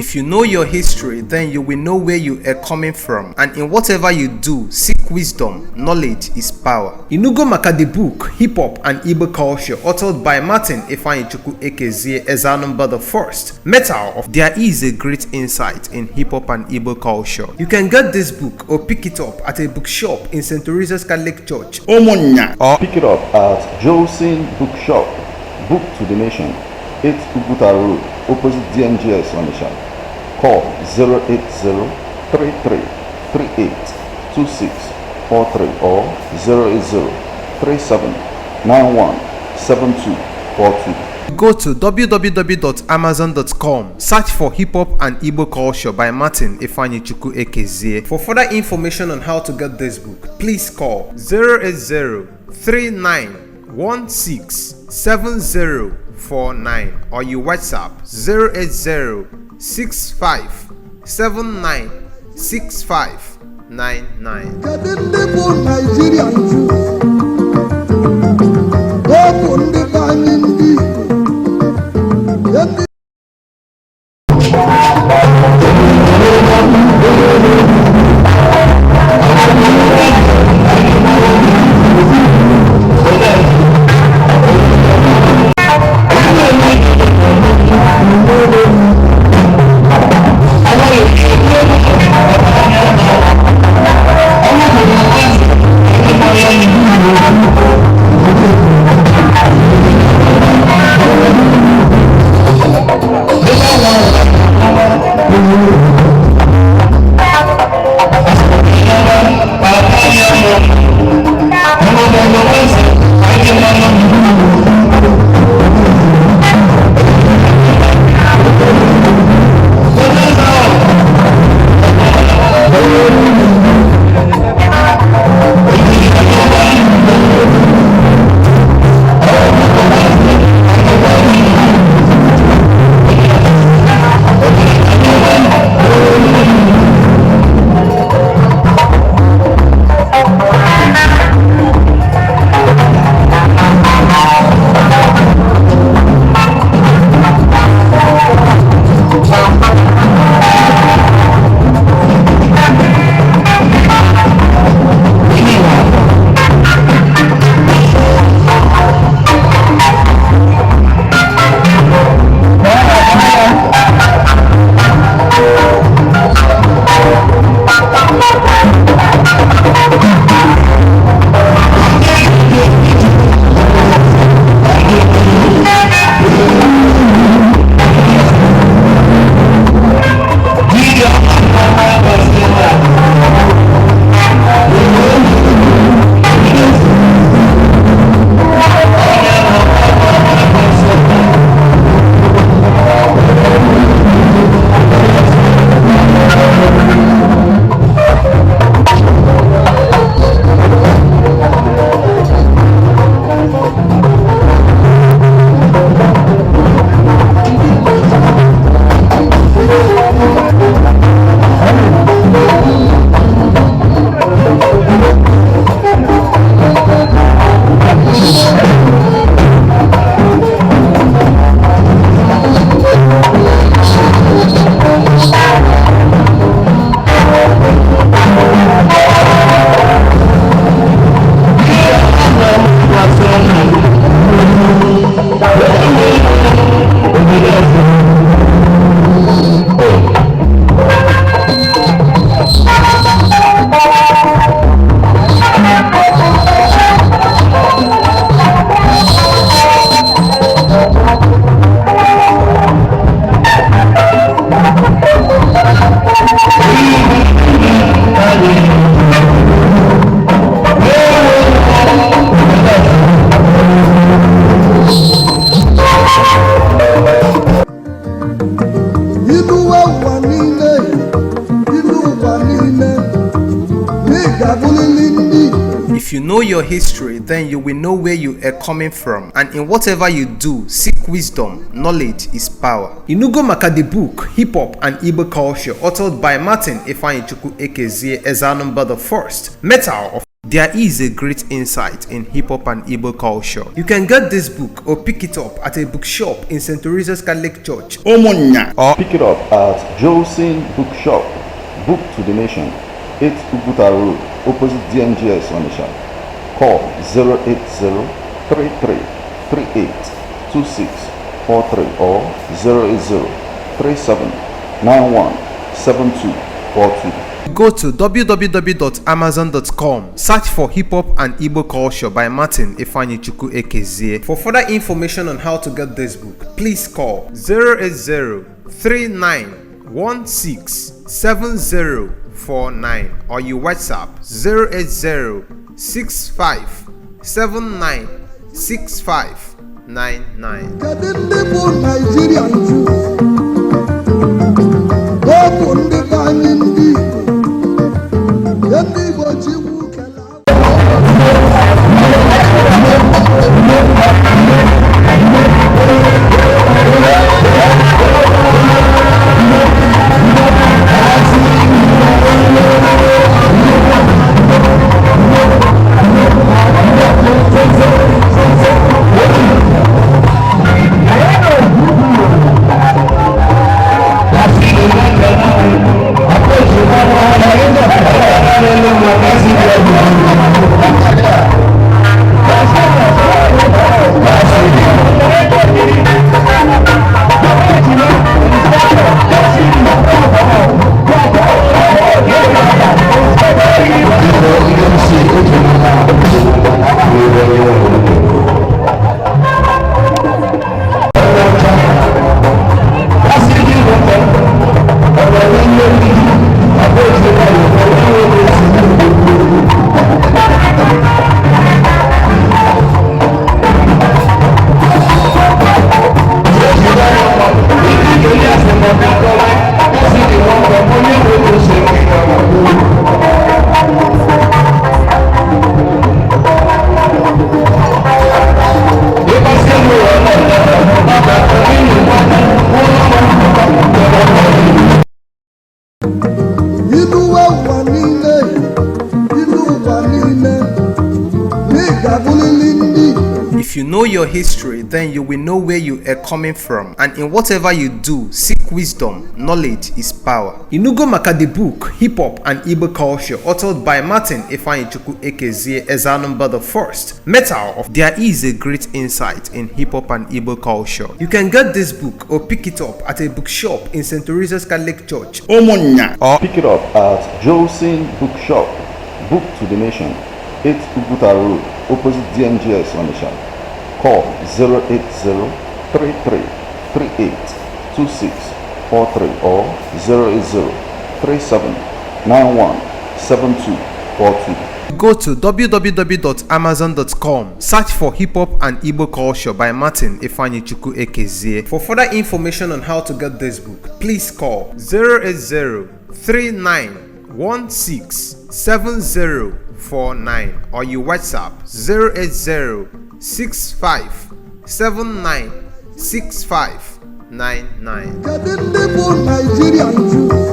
If you know your history, then you will know where you are coming from, and in whatever you do, seek wisdom. Knowledge is power. Inugo maka the book Hip Hop and Igbo Culture, authored by Martin Ifeanyichukwu Ekezie Ezanumba the First. Metal of There is a great insight in hip hop and Igbo culture. You can get this book or pick it up at a bookshop in St. Teresa's Catholic Church, Omonya, or pick it up at Josephine Bookshop, Book to the Nation, 8 Uguta Road, opposite DMGS Onisha. Call 080-3338-2643 or 080-3791-7242. Go to www.amazon.com, search for Hip Hop and Igbo Culture by Martin Ifeanyichukwu Ekezie. For further information on how to get this book, please call 080-3916-7049 or you WhatsApp 080-6579-6599. If you know your history, then you will know where you are coming from, and in whatever you do, seek wisdom. Knowledge is power. Inugo maka the book Hip Hop and Igbo Culture, authored by Martin Ifeanyichukwu Ekezie Ezanumba the First. Metal of There is a great insight in hip hop and Igbo culture. You can get this book or pick it up at a bookshop in St. Teresa's Catholic Church, Omonya, or pick it up at Josin Bookshop, Book to the Nation, 8 Uguta Road, opposite DMGS Onisha. Call 080-3338-2643 or 080-3791-7242. Go to www.amazon.com, search for Hip Hop and Igbo Culture by Martin Ifeanyichukwu Ekezie. For further information on how to get this book, please call 080-3916-7049 or you WhatsApp 080-6579-6599. If you know your history, then you will know where you are coming from, and in whatever you do, seek wisdom. Knowledge is power. Inugo maka the book Hip Hop and Igbo Culture, authored by Martin Ifeanyichukwu Ekezie, exam number the first. Metal of There is a great insight in hip hop and Igbo culture. You can get this book or pick it up at a bookshop in St. Teresa's Catholic Church, Omonya, or pick it up at Josin Bookshop, Book to the Nation, 8 Uguta Road, opposite DMGS Onisha. Call 080-3338-2643 or 080-3791-7242. Go to www.amazon.com, search for Hip Hop and Igbo Culture by Martin Ifeanyichukwu Ekezie. For further information on how to get this book, please call 080-3916-7049 or you WhatsApp 080-6579-6599.